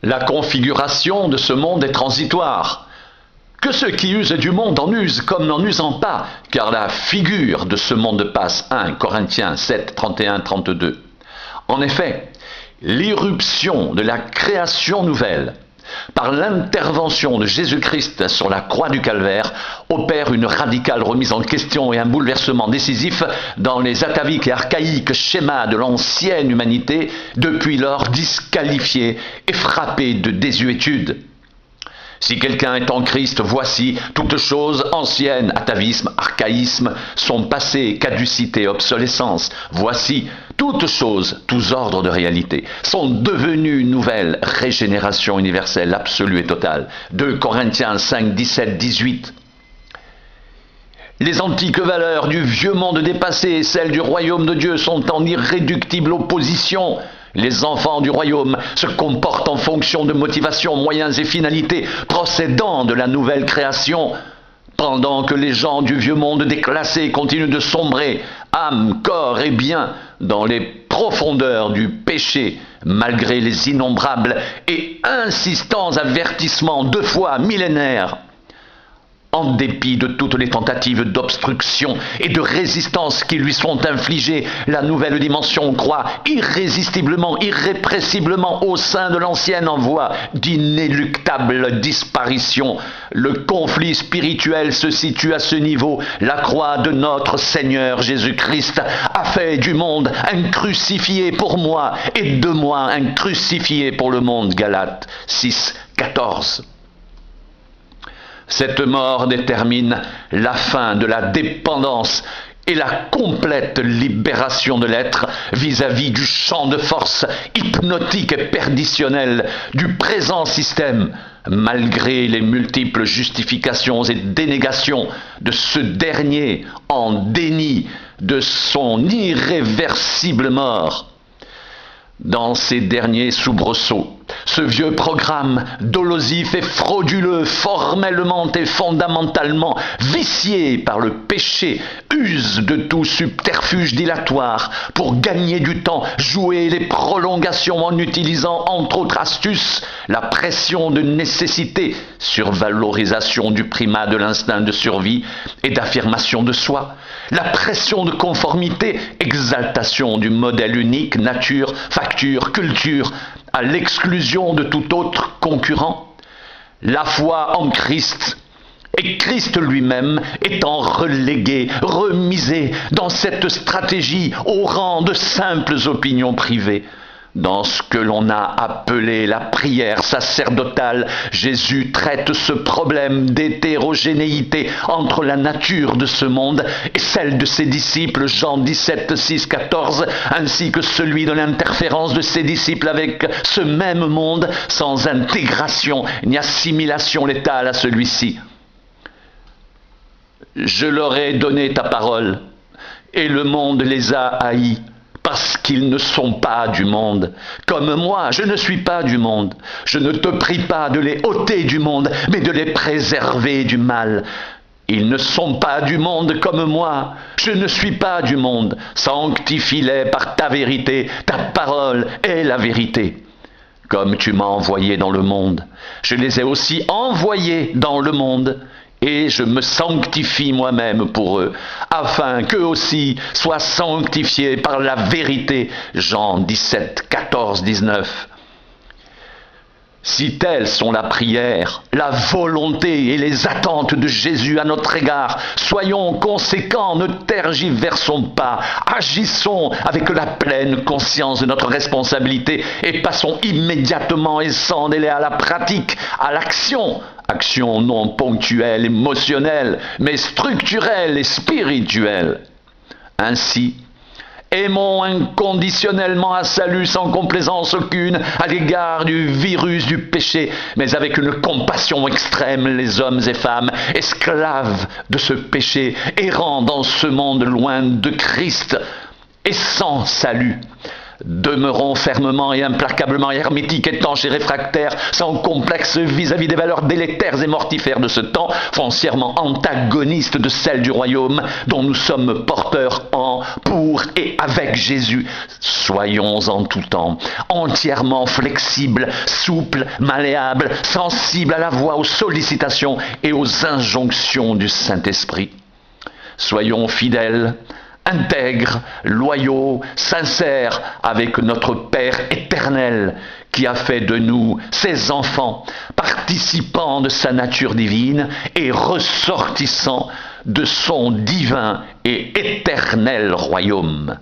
La configuration de ce monde est transitoire. Que ceux qui usent du monde en usent comme n'en usant pas, car la figure de ce monde passe. 1 Corinthiens 7, 31-32. En effet, l'irruption de la création nouvelle, par l'intervention de Jésus-Christ sur la croix du Calvaire, opère une radicale remise en question et un bouleversement décisif dans les ataviques et archaïques schémas de l'ancienne humanité, depuis lors disqualifiés et frappés de désuétude. Si quelqu'un est en Christ, voici, toutes choses anciennes, atavisme, archaïsme, sont passées, caducité, obsolescence. Voici, toutes choses, tous ordres de réalité, sont devenues nouvelles, régénération universelle, absolue et totale. 2 Corinthiens 5, 17, 18. Les antiques valeurs du vieux monde dépassé et celles du royaume de Dieu sont en irréductible opposition. Les enfants du royaume se comportent en fonction de motivations, moyens et finalités procédant de la nouvelle création, pendant que les gens du vieux monde déclassé continuent de sombrer, âme, corps et biens, dans les profondeurs du péché, malgré les innombrables et insistants avertissements 2 fois millénaires. En dépit de toutes les tentatives d'obstruction et de résistance qui lui sont infligées, la nouvelle dimension croît irrésistiblement, irrépressiblement au sein de l'ancienne en voie d'inéluctable disparition. Le conflit spirituel se situe à ce niveau. La croix de notre Seigneur Jésus-Christ a fait du monde un crucifié pour moi et de moi un crucifié pour le monde. Galates 6, 14. Cette mort détermine la fin de la dépendance et la complète libération de l'être vis-à-vis du champ de force hypnotique et perditionnel du présent système, malgré les multiples justifications et dénégations de ce dernier en déni de son irréversible mort. Dans ces derniers soubresauts, ce vieux programme dolosif et frauduleux, formellement et fondamentalement vicié par le péché, use de tout subterfuge dilatoire pour gagner du temps, jouer les prolongations en utilisant entre autres astuces la pression de nécessité, survalorisation du primat de l'instinct de survie et d'affirmation de soi, la pression de conformité, exaltation du modèle unique, nature, facture, culture, à l'exclusion de tout autre concurrent, la foi en Christ et Christ lui-même étant relégué, remisé dans cette stratégie au rang de simples opinions privées. Dans ce que l'on a appelé la prière sacerdotale, Jésus traite ce problème d'hétérogénéité entre la nature de ce monde et celle de ses disciples, Jean 17, 6, 14, ainsi que celui de l'interférence de ses disciples avec ce même monde, sans intégration ni assimilation létale à celui-ci. Je leur ai donné ta parole, et le monde les a haïs, parce qu'ils ne sont pas du monde. Comme moi, je ne suis pas du monde. Je ne te prie pas de les ôter du monde, mais de les préserver du mal. Ils ne sont pas du monde comme moi. Je ne suis pas du monde. Sanctifie-les par ta vérité. Ta parole est la vérité. Comme tu m'as envoyé dans le monde, je les ai aussi envoyés dans le monde. Et je me sanctifie moi-même pour eux, afin qu'eux aussi soient sanctifiés par la vérité. Jean 17, 14, 19. Si telles sont la prière, la volonté et les attentes de Jésus à notre égard, soyons conséquents, ne tergiversons pas, agissons avec la pleine conscience de notre responsabilité et passons immédiatement et sans délai à la pratique, à l'action. Action non ponctuelle, émotionnelle, mais structurelle et spirituelle. Ainsi, aimons inconditionnellement un salut sans complaisance aucune à l'égard du virus du péché, mais avec une compassion extrême les hommes et femmes, esclaves de ce péché, errant dans ce monde loin de Christ et sans salut. Demeurons fermement et implacablement hermétiques, étanches et réfractaires, sans complexe vis-à-vis des valeurs délétères et mortifères de ce temps, foncièrement antagonistes de celles du royaume dont nous sommes porteurs en, pour et avec Jésus. Soyons en tout temps entièrement flexibles, souples, malléables, sensibles à la voix, aux sollicitations et aux injonctions du Saint-Esprit. Soyons fidèles, intègres, loyaux, sincères avec notre Père éternel qui a fait de nous ses enfants, participants de sa nature divine et ressortissants de son divin et éternel royaume.